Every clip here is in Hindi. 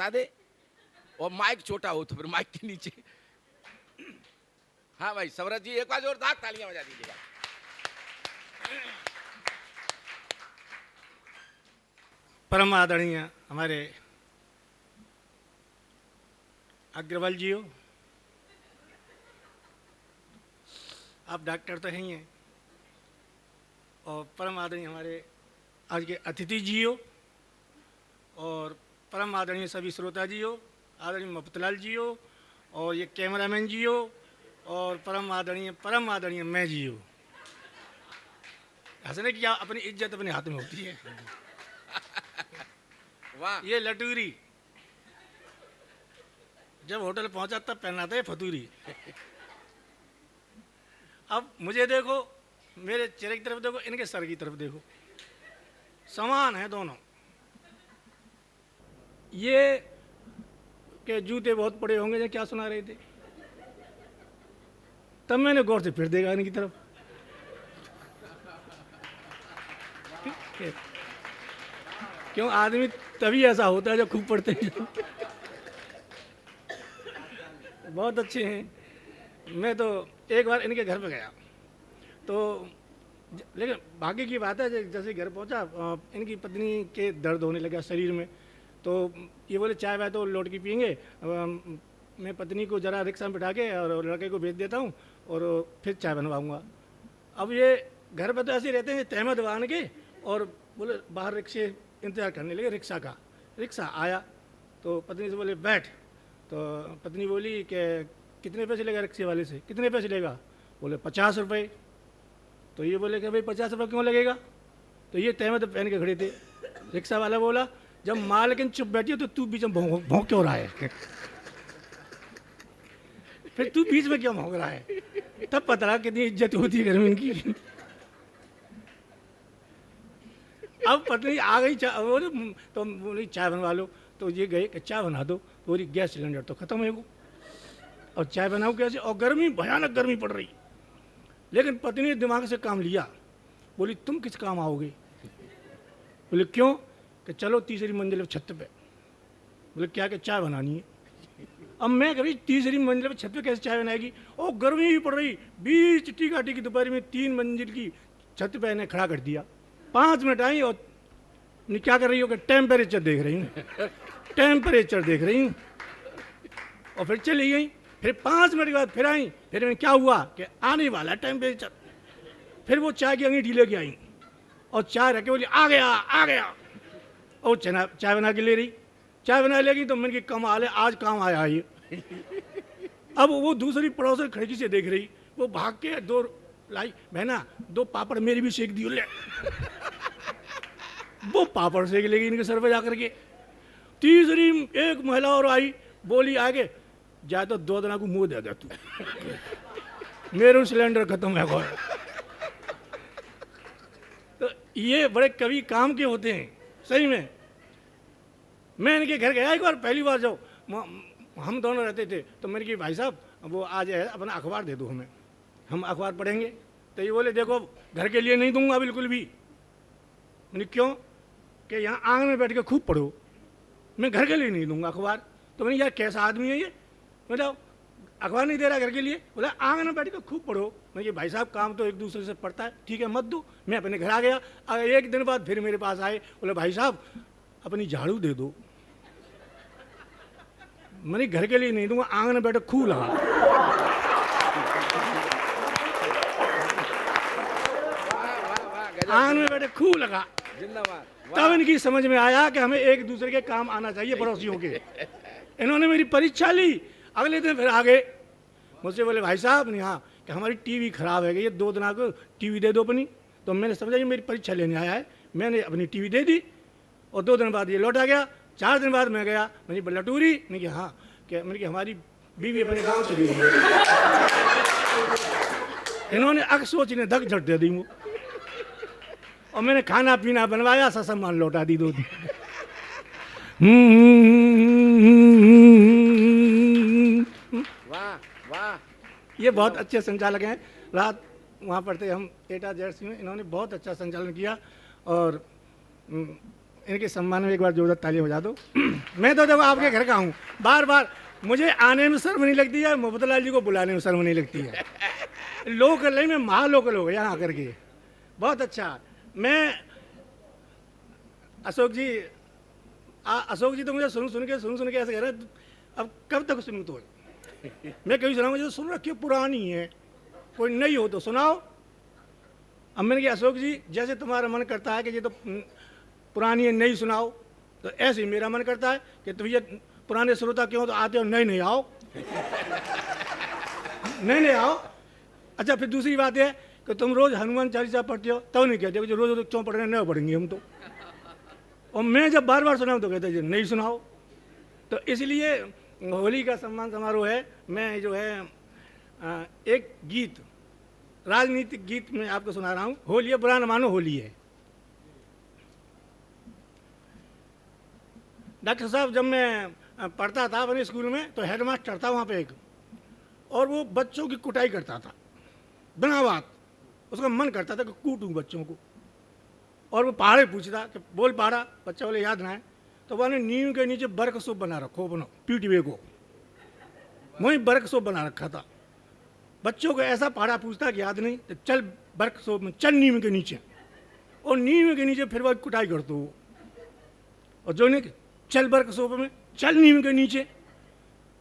हटा दे और माइक छोटा हो तो फिर माइक के नीचे। हाँ भाई सवरत जी, एक बार जोरदार तालियां बजा दीजिएगा। परम आदरणीय हमारे अग्रवाल जी हो, आप डॉक्टर तो हैं ही हैं, और परम आदरणीय हमारे आज के अतिथि जी हो, और परम आदरणीय सभी श्रोता जी हो, आदरणीय मफतलाल जी हो, और ये कैमरामैन जी हो, और परम आदरणीय मैं जी हो। हंसने की अपनी इज्जत अपने हाथ में होती है। वाह, ये लटूरी जब होटल पहुंचा तब पहनाता है फतूरी। अब मुझे देखो, मेरे चेहरे की तरफ देखो, इनके सर की तरफ देखो, समान है दोनों। ये के जूते बहुत पड़े होंगे, जो क्या सुना रहे थे, तब मैंने गौर से फिर देखा इनकी तरफ। क्यों, आदमी तभी ऐसा होता है जब खूब पढ़ते हैं। बहुत अच्छे हैं। मैं तो एक बार इनके घर पे गया तो लेकिन भाग्य की बात है, जैसे घर पहुंचा इनकी पत्नी के दर्द होने लगा शरीर में, तो ये बोले चाय वाय तो लौट के पियेंगे, मैं पत्नी को ज़रा रिक्शा में बिठा के और लड़के को भेज देता हूँ और फिर चाय बनवाऊँगा। अब ये घर पर तो ऐसे रहते हैं तहमत बांध के, और बोले बाहर रिक्शे इंतज़ार करने लगे रिक्शा का। रिक्शा आया तो पत्नी से बोले बैठ, तो पत्नी बोली कि कितने पैसे लेगा रिक्शे वाले से, कितने पैसे लेगा, बोले 50 रुपये। तो ये बोले कि भाई 50 रुपये क्यों लगेगा, तो ये तहमत पहन के खड़े थे। रिक्शा वाला बोला जब मालकिन चुप बैठी है तो तू बीच में भौंक क्यों रहा है, फिर तू बीच में क्यों भौंक रहा है। तब पता लगा कितनी इज्जत होती है घर में इनकी। अब पत्नी आ गई बोले तो बोली चाय बनवा लो, तो ये गए कि चाय बना दो, तो बोली गैस सिलेंडर तो खत्म है वो, और चाय बनाओ कैसे, और गर्मी, भयानक गर्मी पड़ रही। लेकिन पत्नी ने दिमाग से काम लिया, बोली तुम किस काम आओगे, बोले क्यों, कि चलो तीसरी मंजिल पे छत पे। बोले क्या, कि चाय बनानी है। अब मैं कभी तीसरी मंजिल पे छत पे कैसे चाय बनाएगी, और गर्मी भी पड़ रही, बीच टीका टीकी दोपहर में 3 मंजिल की छत पे इन्हें खड़ा कर दिया। 5 मिनट आई और क्या कर रही हो, कि टेम्परेचर देख रही हूँ, टेम्परेचर देख रही हूँ, और फिर चली गई। फिर 5 मिनट के बाद फिर आई, फिर क्या हुआ कि आने वाला टेम्परेचर। फिर वो चाय की अंगीठी लेके आई और चाय रखे, बोली आ गया आ गया, और चाय बना के ले रही। चाय बना लेगी तो मैंने कमाल है, आज काम आया ये। अब वो दूसरी पड़ोसन खिड़की से देख रही, वो भाग के 2 लाई, बहना 2 पापड़ मेरी भी सेक दियो ले। वो पापड़ सेक लेगी इनके सर पे जाकर के। तीसरी एक महिला और आई, बोली आगे जाए तो 2 दिन को मुंह दे दे तू, मेरे सिलेंडर खत्म है। तो ये बड़े कवि काम के होते हैं सही में। मैं इनके घर गया एक बार, पहली बार जब हम दोनों रहते थे, तो मैंने कहा भाई साहब वो आज है अपना अखबार दे दो हमें, हम अखबार पढ़ेंगे। तो ये बोले देखो घर के लिए नहीं दूंगा बिल्कुल भी। मैंने क्यों, कि यहाँ आंगन में बैठ के खूब पढ़ो, मैं घर के लिए नहीं दूंगा अखबार। तो मैंने यार कैसा आदमी है ये, मतलब अखबार नहीं दे रहा घर के लिए, बोला आंगन में बैठ के खूब पढ़ो। मैं ये भाई साहब काम तो एक दूसरे से पड़ता है, ठीक है मत दो। मैं अपने घर आ गया। एक दिन बाद फिर मेरे पास आए, बोले भाई साहब अपनी झाड़ू दे दो। मैंने घर के लिए नहीं दूंगा, आंगन में बैठे खूब लगा। आंगन में बैठे खूब लगा। तब इनकी समझ में आया कि हमें एक दूसरे के काम आना चाहिए पड़ोसियों के। इन्होंने मेरी परीक्षा ली, अगले दिन फिर आ गए मुझसे, बोले भाई साहब नहीं, हाँ कि हमारी टीवी खराब है, ये 2 दिन को टीवी दे दो अपनी। तो मैंने समझा ये मेरी परीक्षा लेने आया है, मैंने अपनी टीवी दे दी, और 2 दिन बाद ये लौट आ गया। 4 दिन बाद मैं गया, मैंने लटूरी नहीं कि हाँ, क्या मैंने कि हमारी बीवी अपने गाँव चली गई। इन्होंने अक सोच ने धक झट दे दी मुँह, और मैंने खाना पीना बनवाया, सा सामान लौटा दी 2 दिन। वाह वाह, ये बहुत अच्छे संचालक हैं। रात वहाँ पर थे हम एटा जर्सी में, इन्होंने बहुत अच्छा संचालन किया, और इनके सम्मान में एक बार जोरदार ताली बजा दो। मैं तो जब आपके घर का हूँ, बार बार मुझे आने में शर्म नहीं लगती है, मोहब्बतलाल जी को बुलाने में शर्म नहीं लगती है। लोकल नहीं, मैं महालोकल हो गया यहाँ आकर के। बहुत अच्छा। मैं अशोक जी अशोक जी तो मुझे सुन के ऐसे कह रहे हैं, अब कब तक सुनूँ? तो मैं कभी सुनाऊंगा जो सुन रखी पुरानी है, कोई नई हो तो सुनाओ। अब मैंने कहा अशोक जी जैसे तुम्हारा मन करता है कि ये तो पुरानी है नई सुनाओ, तो ऐसे ही मेरा मन करता है कि तुम ये पुराने श्रोता क्यों तो आते हो, नए नहीं आओ। नहीं आओ। अच्छा फिर दूसरी बात है कि तुम रोज हनुमान चालीसा पढ़ते हो, तब नहीं कहते रोज रोज क्यों पढ़ रहे हैं, नहीं पढ़ेंगे हम तो। और मैं जब बार बार सुनाऊँ तो कहते हैं नहीं सुनाओ। तो इसलिए होली का सम्मान समारोह है। मैं जो है एक गीत, राजनीतिक गीत में आपको सुना रहा हूँ। होली है, बुरा न मानो होली है। डॉक्टर साहब जब मैं पढ़ता था अपने स्कूल में तो हेडमास्टर था वहाँ पे एक, और वो बच्चों की कुटाई करता था बिना बात। उसका मन करता था कि कूटूं बच्चों को, और वो पहाड़े पूछता कि बोल पहाड़ा, बच्चा बोले याद ना है, तो मैंने नीम के नीचे बर्क सूप बना रखो, बनो पीटीवे को वहीं बर्क सूप बना रखा था। बच्चों को ऐसा पहाड़ा पूछता कि याद नहीं, तो चल बर्क सूप में, चल नीम के नीचे, और नीम के नीचे फिर वह कुटाई करते हो। और जो नहीं चल बर्क सूप में, चल नीम के नीचे।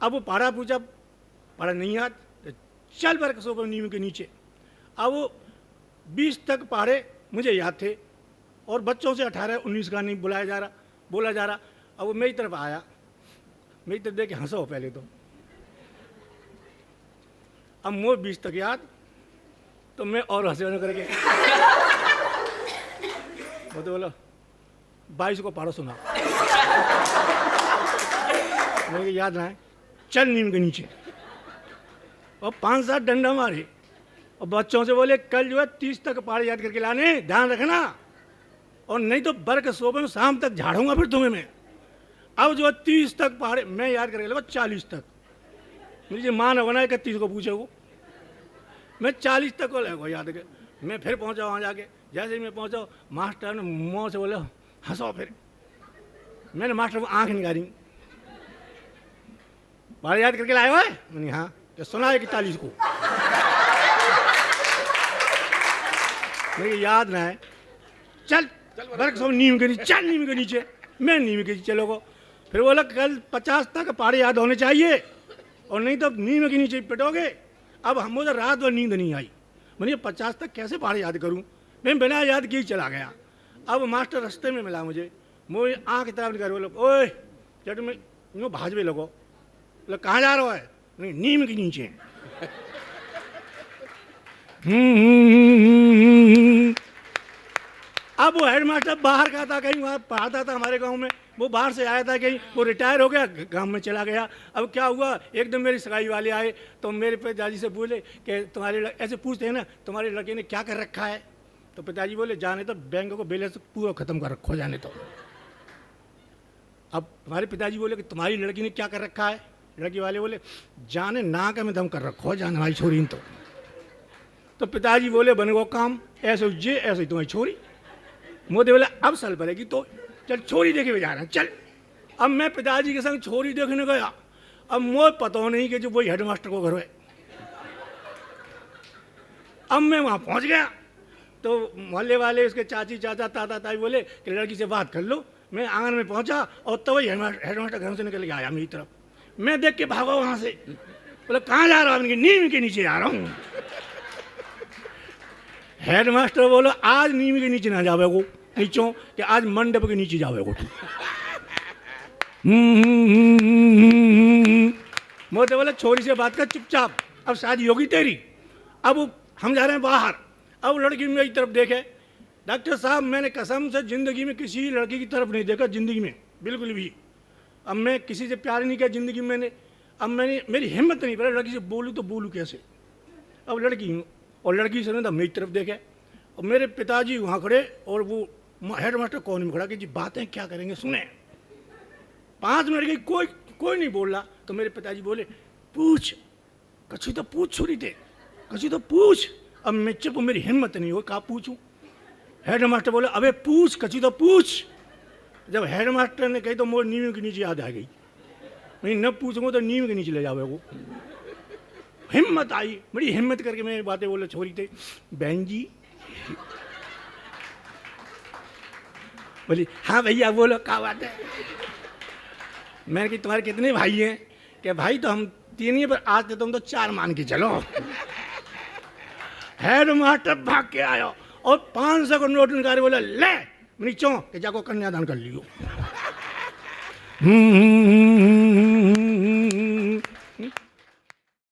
अब वो पहाड़ा पूछा, पहाड़ा नहीं याद, तो चल बर्क सूप में नीम के नीचे। अब वो 20 तक पहाड़े मुझे याद थे, और बच्चों से 18-19 का नहीं बोला जा रहा। अब वो मेरी तरफ आया, मेरी तरफ देख के हंसो पहले तो। अब मोर 20 तक याद, तो मैं और हंसे होने करके वो तो बोला 22 को पहाड़ा सुना। मुझे याद ना है, चल नीम के नीचे, और 5-7 डंडा मारे, और बच्चों से बोले कल जो है 30 तक पहाड़े याद करके लाने, ध्यान रखना, और नहीं तो बर्क सोबे में शाम तक झाड़ूंगा फिर तुम्हें मैं। अब जो है 30 तक पहाड़े मैं याद करके लगा, 40 तक मुझे माँ ने बनाया 31 को पूछे वो, मैं 40 तक को लगो याद कर। मैं फिर पहुंचा वहाँ जाके, जैसे ही मैं पहुंचा मास्टर ने मुँह से बोले हंसो। फिर मैंने मास्टर को आंख निकाली, पहाड़े याद करके लाए हुआ है? मैंने हाँ। तो सुना है 41 को। मुझे याद ना है, चल बर्क सब नीम के नीचे, चल नीम के नीचे। मैं नीम के नीचे चलोगो। फिर बोला कल 50 तक पहाड़े याद होने चाहिए, और नहीं तो नीम के नीचे पिटोगे। अब हम उधर रात भर नींद नहीं आई, मैंने 50 तक कैसे पहाड़े याद करूं? मैं बिना याद किए चला गया। अब मास्टर रास्ते में मिला मुझे आँख तरफ निकाल, बोलो ओए चट में यूँ भाजवे लगो। बोले कहाँ जा रहा है? नहीं नीम के नीचे। अब वो हेडमास्टर बाहर का था, कहीं वहाँ पढ़ाता था हमारे गांव में, वो बाहर से आया था कहीं, वो रिटायर हो गया, गांव में चला गया। अब क्या हुआ, एकदम मेरी सगाई वाले आए तो मेरे पिताजी से बोले कि तुम्हारे ऐसे पूछते हैं ना, तुम्हारे लड़के ने क्या कर रखा है? तो पिताजी बोले जाने तो बैंक को बैलेंस पूरा ख़त्म कर रखो, जाने तो। अब हमारे पिताजी बोले कि तुम्हारी लड़की ने क्या कर रखा है? लड़की वाले बोले जाने नाक में दम कर रखो, जाने हमारी छोरी ने तो पिताजी बोले बने वो काम, ऐसे जे ऐसे ही तुम्हारी छोरी। मोदी बोला अब साल पड़ेगी तो चल छोरी देखे हुए जा रहा है, चल। अब मैं पिताजी के संग छोरी देखने गया। अब मुझे पता नहीं कि जो वही हेडमास्टर को घर है। अब मैं वहाँ पहुँच गया तो मोहल्ले वाले उसके चाची चाचा ताता ताई बोले कि लड़की से बात कर लो। मैं आंगन में पहुँचा और तब वही हेडमास्टर घर से निकल के आया मेरी तरफ। मैं देख के भागा वहाँ से, बोले कहाँ जा रहा हूँ? नीम के नीचे जा रहा हूँ। हेडमास्टर बोलो आज नीम के नीचे ना जावे को नीचों, कि आज मंडप के नीचे जावे को तू। मोते बोले छोरी से बात कर चुपचाप, अब शादी होगी तेरी। अब हम जा रहे हैं बाहर। अब लड़की मेरी तरफ देखे, डॉक्टर साहब मैंने कसम से ज़िंदगी में किसी लड़की की तरफ नहीं देखा, ज़िंदगी में बिल्कुल भी। अब मैं किसी से प्यार नहीं किया ज़िंदगी में मैंने। अब मेरी हिम्मत नहीं पड़ा लड़की से बोलूँ तो बोलूँ कैसे। अब लड़की हूँ और लड़की से ना मेरी तरफ देखे, और मेरे पिताजी वहाँ खड़े और वो हेडमास्टर कौन में खड़ा कि जी बातें क्या करेंगे सुने। 5 मिनट गई, कोई नहीं बोल रहा। तो मेरे पिताजी बोले पूछ, कछु तो पूछ छोरी थे, कछु तो पूछ। अब मैं चुप, मेरी हिम्मत नहीं हो, कहा पूछूं। हेडमास्टर बोले अबे पूछ, कछु तो पूछ। जब हेड मास्टर ने कही तो मोर नींव के नीचे याद आ गई, मैं न पूछूंगा तो नींव के नीचे ले जावे वो। हिम्मत आई, बड़ी हिम्मत करके मैं बातें बोले छोरी थे, बहन जी बोली हाँ भैया बोलो क्या बात है। मैंने कि तुम्हारे कितने भाई हैं? कि भाई तो हम 3 ही, पर आज तो तुम तो 4 मान के चलो। हेड मास्टर भाग के आया और 500 का नोट निकाले, बोला ले नीचों के जाको कन्यादान कर लियो।